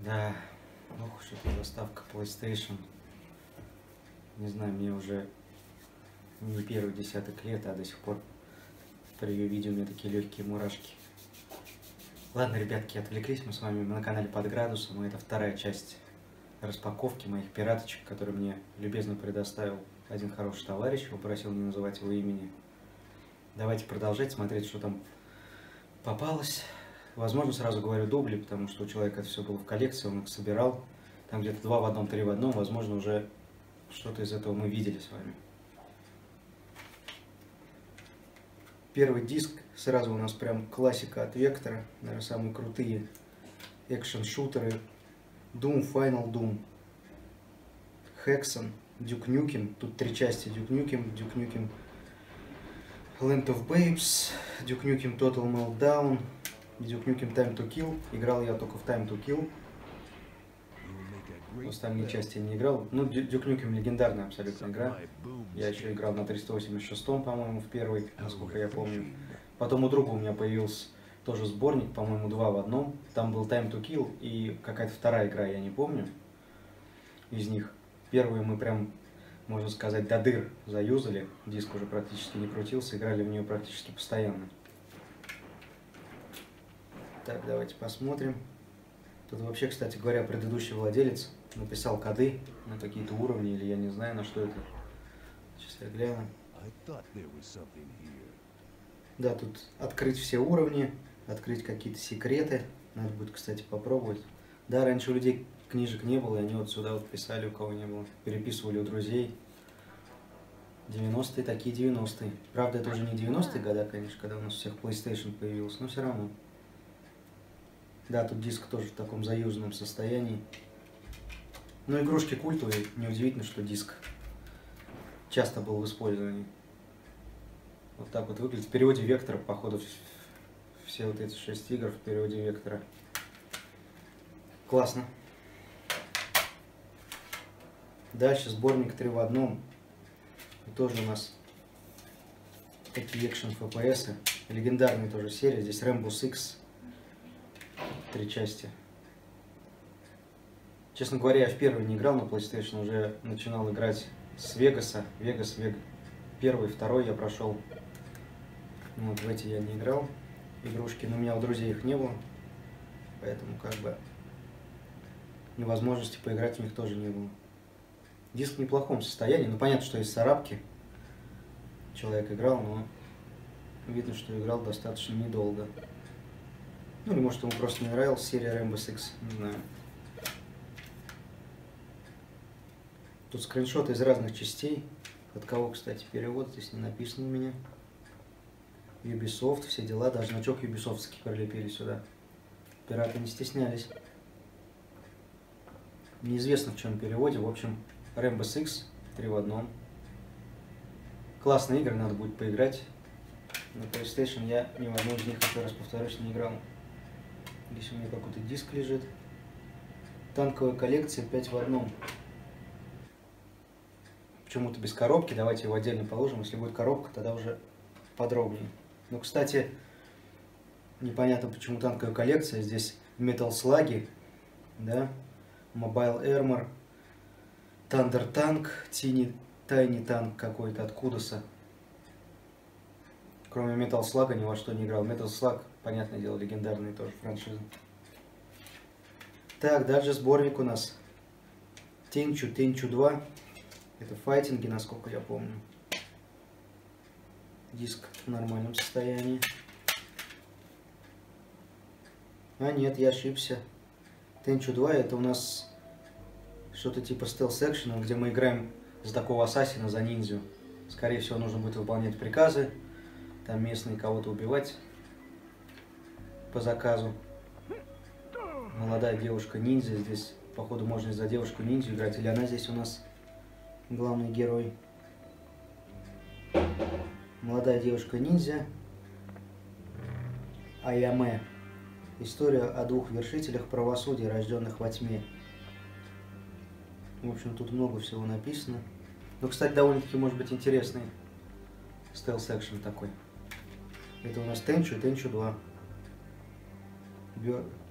Да, ох уж эта заставка PlayStation. Не знаю, мне уже не первый десяток лет, а до сих пор при ее видео у меня такие легкие мурашки. Ладно, ребятки, отвлеклись мы с вами на канале Под Градусом, и это вторая часть распаковки моих пираточек, которые мне любезно предоставил один хороший товарищ, попросил не называть его имени. Давайте продолжать смотреть, что там попалось. Возможно, сразу говорю дубли, потому что у человека это все было в коллекции, он их собирал. Там где-то 2 в одном, 3 в одном. Возможно, уже что-то из этого мы видели с вами. Первый диск, сразу у нас прям классика от Вектора. Наверное, самые крутые экшен-шутеры. Doom, Final Doom, Hexen, Duke Nukem. Тут 3 части: Duke Nukem Land of Babes, Duke Nukem Total Meltdown, Duke Nukem Time to Kill. Играл я только в Time to Kill. В остальные части я не играл. Ну, Duke Nukem легендарная абсолютно игра. Я еще играл на 386-м, по-моему, в первый, насколько я помню. Потом у друга у меня появился тоже сборник, по-моему, 2 в одном. Там был Time to Kill и какая-то вторая игра, я не помню, из них. Первую мы прям, можно сказать, до дыр заюзали. Диск уже практически не крутился, играли в нее практически постоянно. Так, давайте посмотрим. Тут вообще, кстати говоря, предыдущий владелец написал коды на какие-то уровни, или я не знаю, на что это. Сейчас я гляну. Да, тут открыть все уровни, открыть какие-то секреты. Надо будет, кстати, попробовать. Да, раньше у людей книжек не было, и они вот сюда вот писали, у кого не было. Переписывали у друзей. 90-е такие 90-е. Правда, это уже не 90-е годы, конечно, когда у нас у всех PlayStation появился, но все равно. Да, тут диск тоже в таком заюзанном состоянии. Но игрушки культовые, неудивительно, что диск часто был в использовании. Вот так вот выглядит. В переводе Вектора, походу, все вот эти 6 игр в переводе Вектора. Классно. Дальше сборник 3 в одном. И тоже у нас такие экшен FPS. Легендарная тоже серия. Здесь Rainbow Six. 3 части. Честно говоря, я в первый не играл на PlayStation, уже начинал играть с Вегаса. Вегас, первый, второй я прошел. Вот в эти я не играл. Игрушки, но у меня у друзей их не было. Поэтому как бы невозможности поиграть в них тоже не было. Диск в неплохом состоянии. Ну понятно, что есть царапки. Человек играл, но видно, что играл достаточно недолго. Ну или может ему просто не нравилась серия Rainbow Six, не знаю. Тут скриншоты из разных частей. От кого, кстати, перевод здесь не написан у меня. Ubisoft, все дела, даже значок Ubisoftский прилепили сюда. Пираты не стеснялись. Неизвестно в чем переводе. В общем, Rainbow Six 3 в одном. Классные игры, надо будет поиграть. На PlayStation я ни в одну из них, еще раз повторюсь, не играл. Здесь у меня какой-то диск лежит. Танковая коллекция 5 в одном. Почему-то без коробки. Давайте его отдельно положим. Если будет коробка, тогда уже подробнее. Ну, кстати, непонятно, почему танковая коллекция. Здесь Metal Slug, да, Mobile Armor, Thunder Tank, Tiny Tank какой-то, откуда-то. Кроме Metal Slug ни во что не играл. Metal Slug, понятное дело, легендарный тоже франшиза. Так, дальше сборник у нас. Tenchu 2. Это файтинги, насколько я помню. Диск в нормальном состоянии. А нет, я ошибся. Tenchu 2 это у нас что-то типа стелс-экшена, где мы играем за такого ассасина, за ниндзю. Скорее всего, нужно будет выполнять приказы. Там местные кого-то убивать по заказу. Молодая девушка-ниндзя. Здесь, походу, можно за девушку-ниндзю играть. Или она здесь у нас главный герой. Молодая девушка-ниндзя. Аяме. История о 2 вершителях правосудия, рожденных во тьме. В общем, тут много всего написано. Но, кстати, довольно-таки может быть интересный стелс-экшен такой. Это у нас Tenchu 2.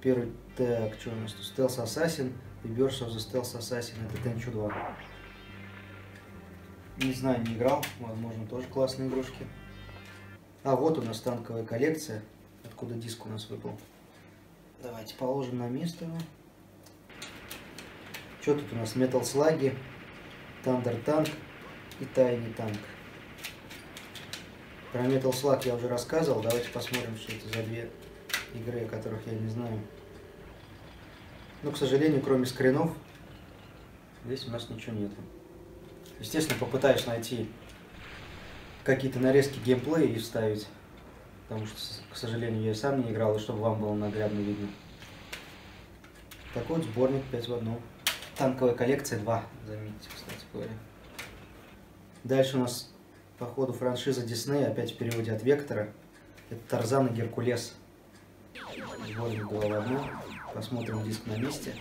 Первый, так, что у нас тут? Stealth Assassin и Birth of the Stealth Assassin. Это Tenchu 2. Не знаю, не играл. Возможно, тоже классные игрушки. А, вот у нас танковая коллекция. Откуда диск у нас выпал. Давайте положим на место его. Что тут у нас? Metal Slug, Thunder Tank и Tiny Tank. Про Metal Slug я уже рассказывал. Давайте посмотрим, что это за две игры, о которых я не знаю. Но, к сожалению, кроме скринов, здесь у нас ничего нету. Естественно, попытаюсь найти какие-то нарезки геймплея и вставить. Потому что, к сожалению, я сам не играл, и чтобы вам было наглядно видно. Такой вот сборник 5 в 1. Танковая коллекция 2, заметьте, кстати говоря. Дальше у нас, по ходу, франшиза Disney, опять в переводе от Вектора. Это Тарзан и Геркулес. Сборник 2 в 1. Посмотрим диск на месте.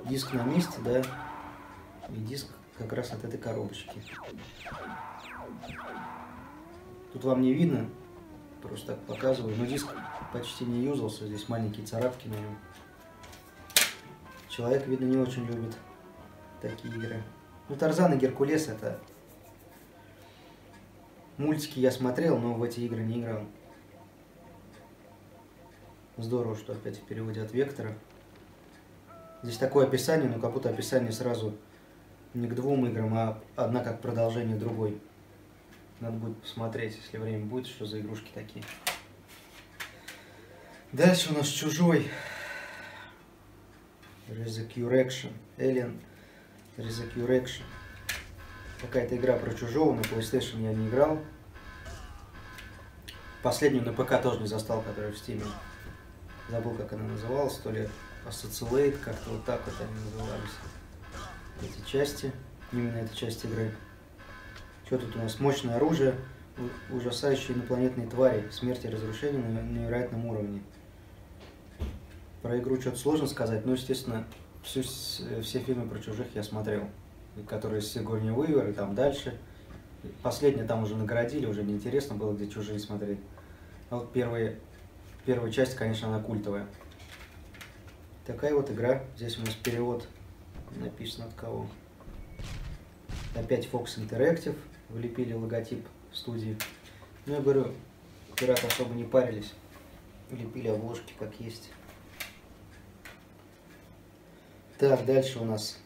Диск на месте, да. И диск как раз от этой коробочки. Тут вам не видно, просто так показываю, но диск почти не юзался, здесь маленькие царапки на нем. Человек, видно, не очень любит такие игры. Ну, Тарзан и Геркулес — это мультики я смотрел, но в эти игры не играл. Здорово, что опять в переводе от Вектора. Здесь такое описание, но как будто описание сразу не к двум играм, а одна как продолжение другой. Надо будет посмотреть, если время будет, что за игрушки такие. Дальше у нас Чужой. Resurrection. Alien Resurrection. Какая-то игра про Чужого, на PlayStation я не играл. Последнюю на ПК тоже не застал, которая в Steam. Забыл, как она называлась, то ли Associate, как-то вот так вот они назывались. Эти части, именно эта часть игры. Что тут у нас? Мощное оружие, ужасающие инопланетные твари, смерть и разрушение на невероятном уровне. Про игру что-то сложно сказать, но, естественно, все фильмы про Чужих я смотрел, которые с Сигурни Уивер и там дальше. Последние там уже наградили, уже неинтересно было, где Чужие смотреть. А вот первая часть, конечно, она культовая. Такая вот игра. Здесь у нас перевод написано от кого. Опять Fox Interactive. Влепили логотип студии. Ну, я говорю, пираты особо не парились. Влепили обложки как есть. Так, дальше у нас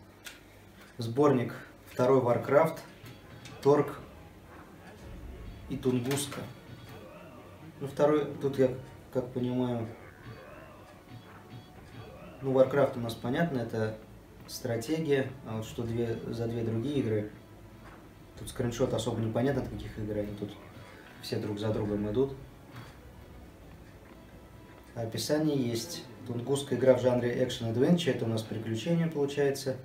сборник второй Warcraft, Торг и Тунгуска. Ну, второй, тут я, как понимаю, ну, Warcraft у нас понятно, это стратегия, а вот что за две другие игры, тут скриншот особо непонятно от каких игр, они тут все друг за другом идут. Описание есть. Тунгусская игра в жанре экшен-адвенчер, это у нас приключение получается.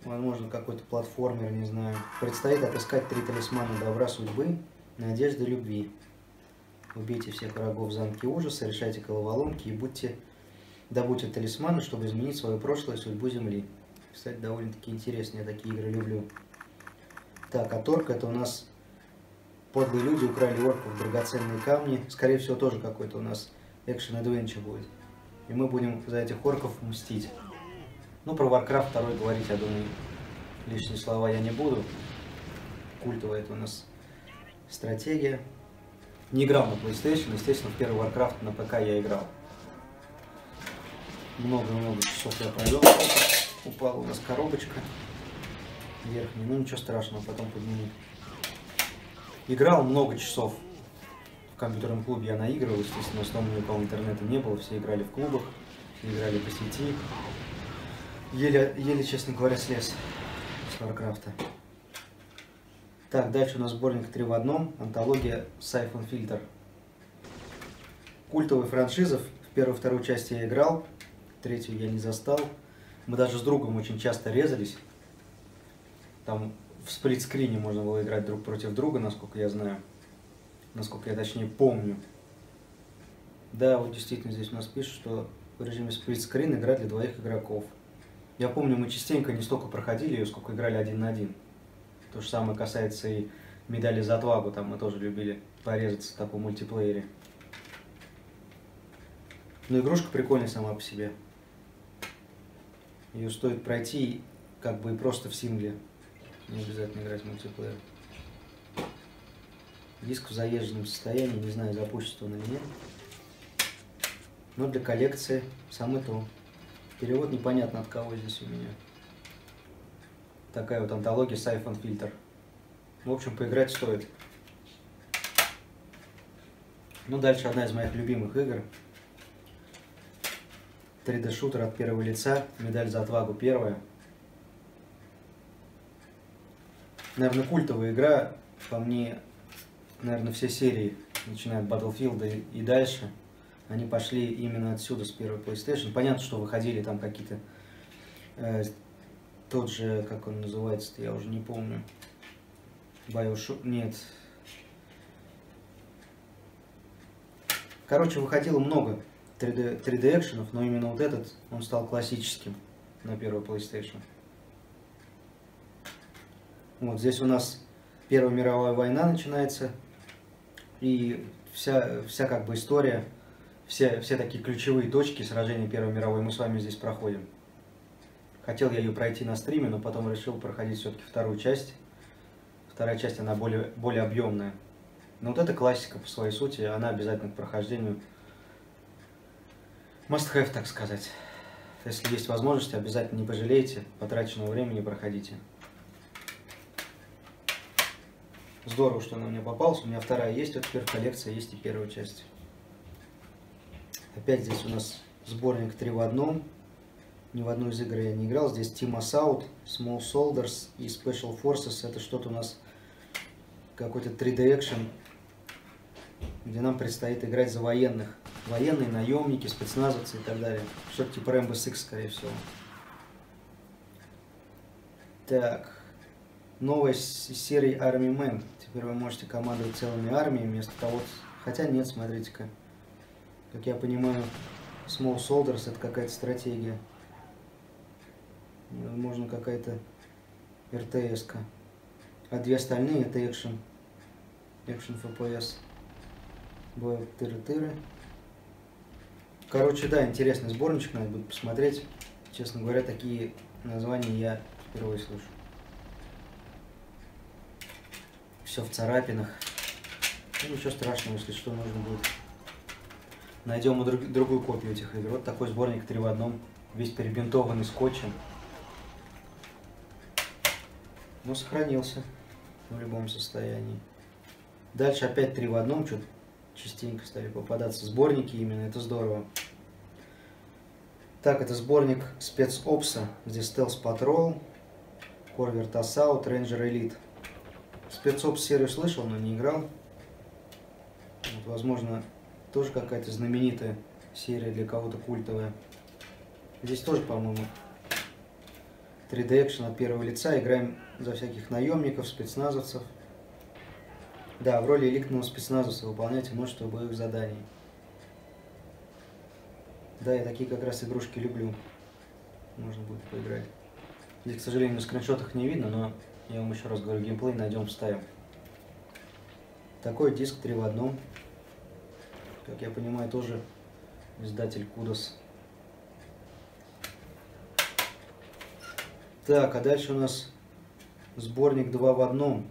Возможно, какой-то платформер, не знаю. Предстоит отыскать 3 талисмана добра, судьбы, надежды, любви. Убейте всех врагов в замке ужаса, решайте головоломки и добудьте талисманы, чтобы изменить свое прошлое и судьбу Земли. Кстати, довольно-таки интересно, я такие игры люблю. Так, а Торг — это у нас подлые люди украли орков драгоценные камни. Скорее всего, тоже какой-то у нас экшен-адвенчер будет. И мы будем за этих орков мстить. Ну, про Warcraft 2 говорить, я думаю, лишние слова я не буду. Культовая это у нас стратегия. Не играл на PlayStation, естественно, в первый Warcraft на ПК я играл. Много-много часов я провел. Упала у нас коробочка верхняя, ну ничего страшного, потом подниму. Играл много часов. В компьютерном клубе я наигрывал, естественно, в основном ни у кого интернета не было, все играли в клубах, все играли по сети. Еле, честно говоря, слез с Варкрафта. Так, дальше у нас сборник 3 в 1, антология Siphon Filter. Культовая франшиза, в первую и вторую часть я играл, третью я не застал. Мы даже с другом очень часто резались. Там в сплитскрине можно было играть друг против друга, насколько я знаю. Насколько я точнее помню. Да, вот действительно здесь у нас пишут, что в режиме сплитскрин играть для 2 игроков. Я помню, мы частенько не столько проходили ее, сколько играли 1 на 1. То же самое касается и медали за отвагу, там мы тоже любили порезаться в таком мультиплеере. Но игрушка прикольная сама по себе. Ее стоит пройти как бы и просто в сингле. Не обязательно играть в мультиплеер. Диск в заезженном состоянии, не знаю, запустится он или нет. Но для коллекции самое то. Перевод непонятно от кого здесь у меня. Такая вот антология Siphon Filter. В общем, поиграть стоит. Ну, дальше одна из моих любимых игр. 3D-шутер от первого лица. Медаль за отвагу первая. Наверное, культовая игра. По мне, наверное, все серии, начиная от Battlefield и дальше, они пошли именно отсюда, с первой PlayStation. Понятно, что выходили там какие-то... тот же, как он называется-то, я уже не помню. Bioshock... Нет. Короче, выходило много 3D экшенов, но именно вот этот, он стал классическим на первой PlayStation. Вот здесь у нас Первая мировая война начинается, и вся как бы история, все такие ключевые точки сражения Первой мировой мы с вами здесь проходим. Хотел я ее пройти на стриме, но потом решил проходить все-таки вторую часть. Вторая часть, она более объемная. Но вот эта классика по своей сути, она обязательно к прохождению must have, так сказать. Если есть возможность, обязательно не пожалейте потраченного времени, проходите. Здорово, что она у меня попалась. У меня вторая есть, вот теперь коллекция есть и первая часть. Опять здесь у нас сборник 3 в одном. Ни в одну из игр я не играл. Здесь Team Assault, Small Soldiers и Special Forces. Это что-то у нас какой-то 3D экшен, где нам предстоит играть за военных. Военные, наемники, спецназовцы и так далее. Что-то типа Rainbow Six, скорее всего. Так. Новая серия Army Man. Теперь вы можете командовать целыми армиями вместо того... Хотя нет, смотрите-ка. Как я понимаю, Small Soldiers это какая-то стратегия. Возможно, какая-то РТС-ка. А две остальные это экшен. Экшен FPS. Бой тыры-тыры. Короче, да, интересный сборничек, надо будет посмотреть. Честно говоря, такие названия я впервые слышу. Все в царапинах. Ну, ничего страшного, если что, нужно будет. Найдем другую копию этих игр. Вот такой сборник 3 в одном. Весь перебинтованный скотчем. Но сохранился в любом состоянии. Дальше опять 3 в одном. Что-то частенько стали попадаться сборники именно. Это здорово. Так, это сборник спецопса. Здесь Stealth Patrol, Corvette Assault, Ranger Elite. Спецопс серию слышал, но не играл. Вот, возможно, тоже какая-то знаменитая серия, для кого-то культовая. Здесь тоже, по-моему, 3D экшен от первого лица. Играем за всяких наемников, спецназовцев. Да, в роли элитного спецназовца выполняйте множество боевых заданий. Да, я такие как раз игрушки люблю. Можно будет поиграть. Здесь, к сожалению, на скриншотах не видно, но я вам еще раз говорю, геймплей найдем, вставим. Такой диск 3 в одном. Как я понимаю, тоже издатель Kudos. Так, а дальше у нас сборник 2 в одном.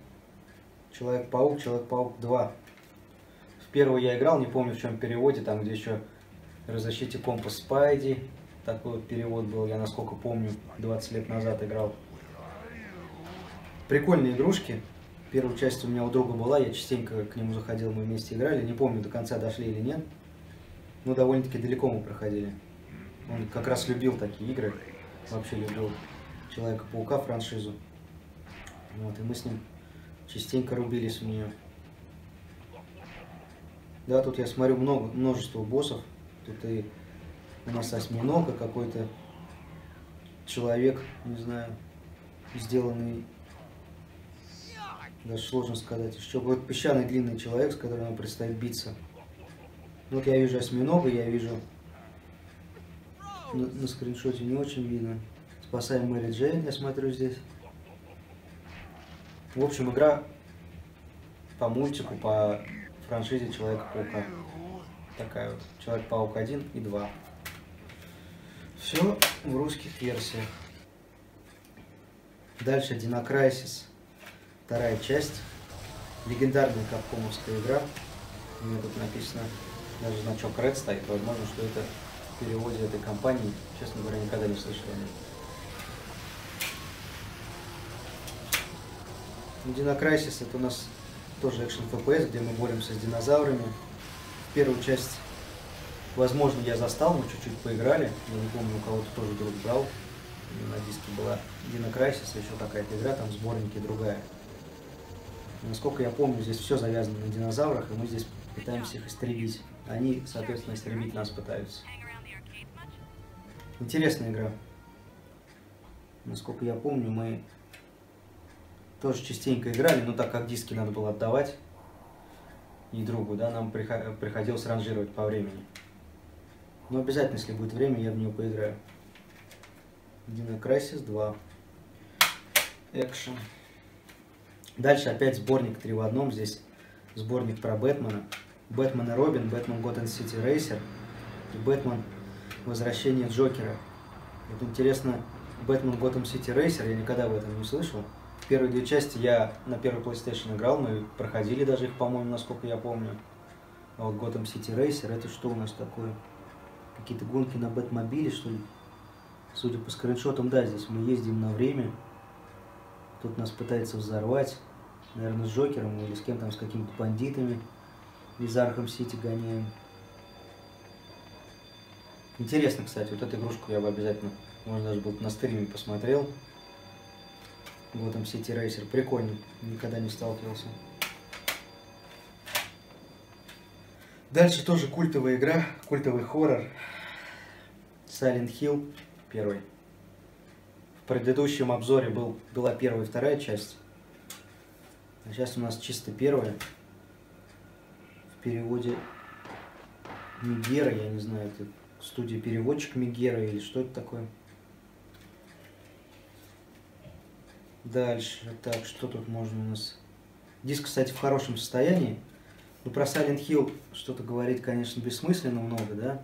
Человек-паук, Человек-паук 2. В первый я играл, не помню в чем переводе, там где еще «Разыщите компас Спайди». Такой вот перевод был, я насколько помню, 20 лет назад играл. Прикольные игрушки. Первая часть у меня у друга была, я частенько к нему заходил, мы вместе играли. Не помню, до конца дошли или нет. Но довольно-таки далеко мы проходили. Он как раз любил такие игры. Вообще любил Человека-паука, франшизу. Вот, и мы с ним частенько рубились в нее. Да, тут я смотрю множество боссов. Тут и у нас осьминог, и какой-то человек, не знаю, сделанный, даже сложно сказать, еще какой-то песчаный длинный человек, с которым нам предстоит биться. Вот я вижу осьминога, я вижу, на скриншоте не очень видно. Спасаем Мэри Джейн, я смотрю здесь. В общем, игра по мультику, по франшизе Человека-паука. такая вот. Человек-паук 1 и 2. Все в русских версиях. Дальше Dino Crisis. Вторая часть. Легендарная капкомовская игра. У меня тут написано, даже значок Red стоит. Возможно, что это в переводе этой компании. Честно говоря, никогда не слышал о ней. Dino Crisis это у нас тоже экшен FPS, где мы боремся с динозаврами. Первую часть, возможно, я застал, мы чуть-чуть поиграли. Я не помню, у кого-то тоже друг брал. На диске была Dino Crisis, еще какая-то игра, там сборники другая. Насколько я помню, здесь все завязано на динозаврах, и мы здесь пытаемся их истребить. Они, соответственно, истребить нас пытаются. Интересная игра. Насколько я помню, мы тоже частенько играли, но так как диски надо было отдавать и другу, да, нам приходилось ранжировать по времени. Но обязательно, если будет время, я в нее поиграю. Dino Crisis 2. Экшен. Дальше опять сборник 3 в одном. Здесь сборник про Бэтмена. Бэтмен и Робин, Бэтмен Готэм Сити Рейсер и Бэтмен Возвращение Джокера. Вот интересно, Бэтмен Готэм Сити Рейсер, я никогда об этом не слышал. Первые две части я на первый PlayStation играл, мы проходили даже их, по-моему, насколько я помню. А вот Готэм Сити Рейсер, это что у нас такое? Какие-то гонки на Бэтмобиле, что ли? Судя по скриншотам, да, здесь мы ездим на время. Тут нас пытается взорвать. Наверное, с Джокером или с кем там, с какими-то бандитами. Из Арkham Сити гоняем. Интересно, кстати, вот эту игрушку я бы обязательно, может, даже бы на стриме посмотрел. Готэм Сити Рейсер. Прикольно. Никогда не сталкивался. Дальше тоже культовая игра, культовый хоррор. Silent Hill 1. В предыдущем обзоре была первая и вторая часть. А сейчас у нас чисто первая. В переводе Мегера, я не знаю, это студия переводчик Мегера или что это такое. Дальше, так, что тут можно у нас? Диск, кстати, в хорошем состоянии. Но про Silent Hill что-то говорить, конечно, бессмысленно много, да?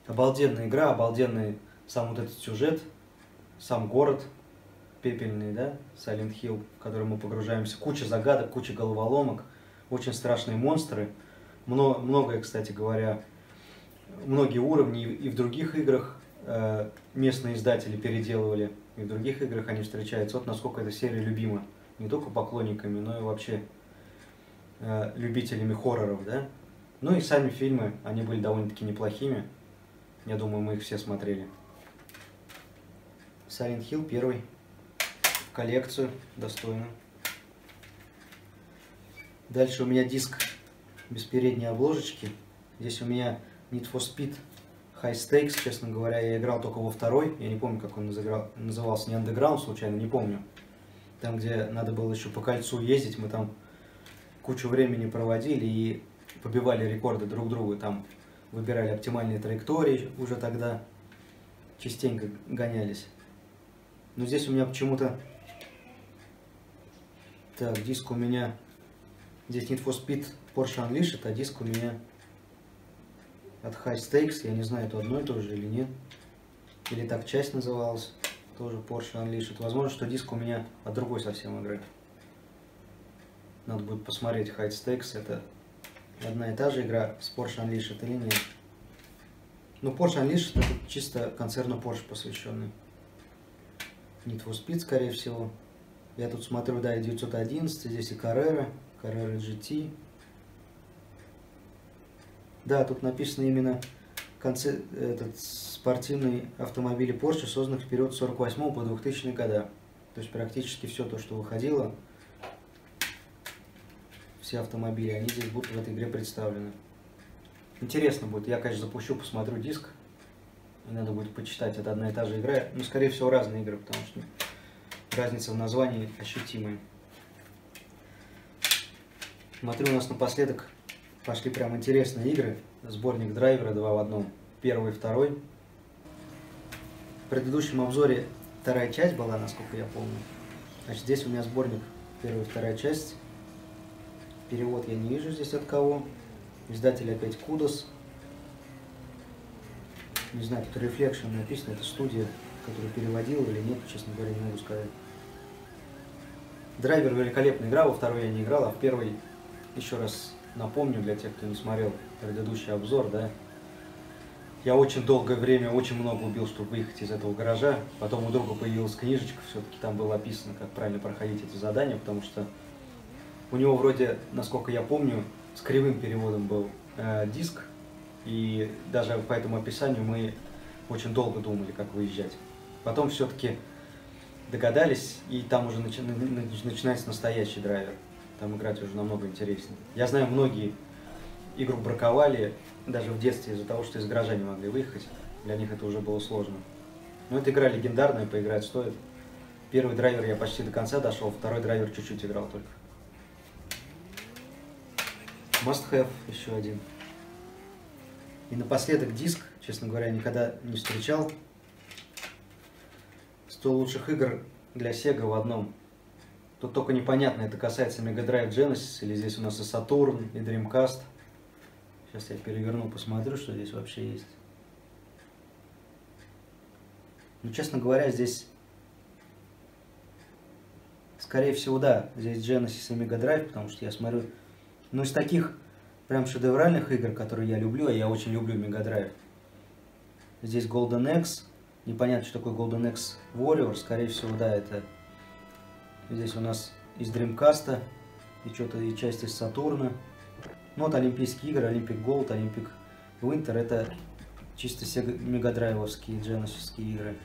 Обалденная игра, обалденный сам вот этот сюжет, сам город пепельный, да, Silent Hill, в который мы погружаемся. Куча загадок, куча головоломок, очень страшные монстры. Многое, кстати говоря, многие уровни и в других играх местные издатели переделывали, и в других играх они встречаются. Вот насколько эта серия любима. Не только поклонниками, но и вообще любителями хорроров, да. Ну и сами фильмы, они были довольно-таки неплохими. Я думаю, мы их все смотрели. Silent Hill 1. В коллекцию. Достойно. Дальше у меня диск без передней обложечки. Здесь у меня Need for Speed High Stakes. Честно говоря, я играл только во второй. Я не помню, как он назывался. Не Underground, случайно, не помню. Там, где надо было еще по кольцу ездить. Мы там кучу времени проводили и побивали рекорды друг друга. Там выбирали оптимальные траектории уже тогда. Частенько гонялись. Но здесь у меня почему-то... Так, диск у меня... Здесь Need for Speed Porsche Unleashed, а диск у меня от High Stakes. Я не знаю, это одно и то же или нет. Или так часть называлась. Тоже Porsche Unleashed. Возможно, что диск у меня от другой совсем игры. Надо будет посмотреть. High Stakes это одна и та же игра с Porsche Unleashed или нет. Ну, Porsche Unleashed это чисто концерну Porsche посвященный. Need for Speed, скорее всего. Я тут смотрю, да, и 911, здесь и Carrera GT. Да, тут написано именно спортивные автомобили Porsche, созданных в период с 48 по 2000 года. То есть практически все то, что выходило, все автомобили, они здесь будут в этой игре представлены. Интересно будет. Я, конечно, запущу, посмотрю диск. И надо будет почитать. Это одна и та же игра. Ну, скорее всего, разные игры, потому что разница в названии ощутимая. Смотрю, у нас напоследок пошли прям интересные игры. Сборник драйвера 2 в 1. Первый и второй. В предыдущем обзоре вторая часть была, насколько я помню. Значит, здесь у меня сборник первая и вторая часть. Перевод я не вижу здесь от кого. Издатель опять Kudos. Не знаю, тут Reflection написано, это студия, которую переводил или нет, честно говоря, не могу сказать. Драйвер великолепная игра, во второй я не играл, а в первой, еще раз напомню для тех, кто не смотрел предыдущий обзор, да, я очень долгое время, очень много убил, чтобы выехать из этого гаража. Потом у друга появилась книжечка, все-таки там было описано, как правильно проходить эти задания, потому что у него вроде, насколько я помню, с кривым переводом был диск, и даже по этому описанию мы очень долго думали, как выезжать. Потом все-таки догадались, и там уже начинается настоящий драйвер. Там играть уже намного интереснее. Я знаю, многие игру браковали даже в детстве из-за того, что из гаража не могли выехать. Для них это уже было сложно. Но эта игра легендарная, поиграть стоит. Первый драйвер я почти до конца дошел, второй драйвер чуть-чуть играл только. Must have еще один. И напоследок диск, честно говоря, никогда не встречал. 100 лучших игр для Sega в одном. Тут только непонятно, это касается Mega Drive Genesis, или здесь у нас и Saturn, и Dreamcast. Сейчас я переверну, посмотрю, что здесь вообще есть. Ну, честно говоря, здесь, скорее всего, да, здесь Genesis и Mega Drive, потому что я смотрю, ну, из таких прям шедевральных игр, которые я люблю, а я очень люблю Mega Drive. Здесь Golden Axe, непонятно, что такое Golden Axe Warrior, скорее всего, да, это здесь у нас из Dreamcast, и что-то, и часть из Сатурна. Ну, вот Олимпийские игры, Olympic Gold, Olympic Winter, это чисто мегадрайвовские, дженесисские игры.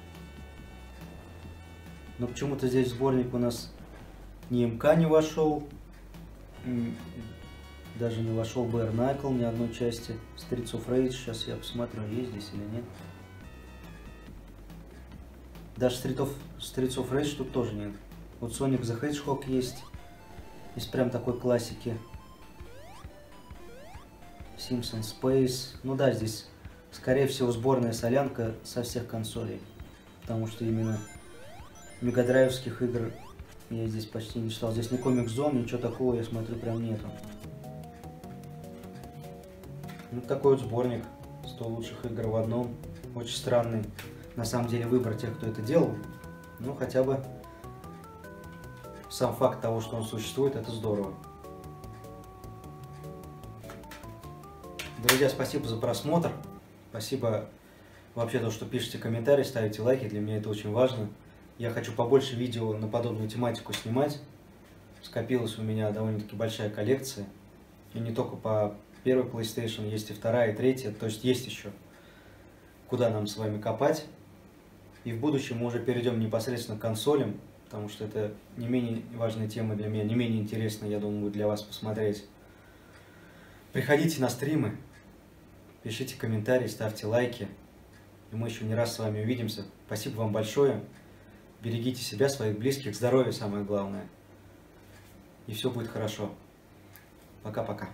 Но почему-то здесь в сборник у нас ни МК не вошел, даже не вошел Bare Knuckle ни одной части. Streets of Rage, сейчас я посмотрю, есть здесь или нет. Даже Streets of Rage тут тоже нет. Вот Sonic the Hedgehog есть, из прям такой классики. Simpsons Space. Ну да, здесь, скорее всего, сборная солянка со всех консолей. Потому что именно мегадрайвских игр я здесь почти не читал. Здесь ни Comic Zone, ничего такого, я смотрю, прям нету. Ну, такой вот сборник. 100 лучших игр в одном. Очень странный, на самом деле, выбор тех, кто это делал. Ну, хотя бы сам факт того, что он существует, это здорово. Друзья, спасибо за просмотр. Спасибо вообще то, что пишете комментарии, ставите лайки. Для меня это очень важно. Я хочу побольше видео на подобную тематику снимать. Скопилась у меня довольно-таки большая коллекция. И не только по первой PlayStation, есть и вторая, и третья. То есть есть еще куда нам с вами копать. И в будущем мы уже перейдем непосредственно к консолям, потому что это не менее важная тема для меня, не менее интересная, я думаю, будет для вас посмотреть. Приходите на стримы, пишите комментарии, ставьте лайки. И мы еще не раз с вами увидимся. Спасибо вам большое. Берегите себя, своих близких, здоровья самое главное. И все будет хорошо. Пока-пока.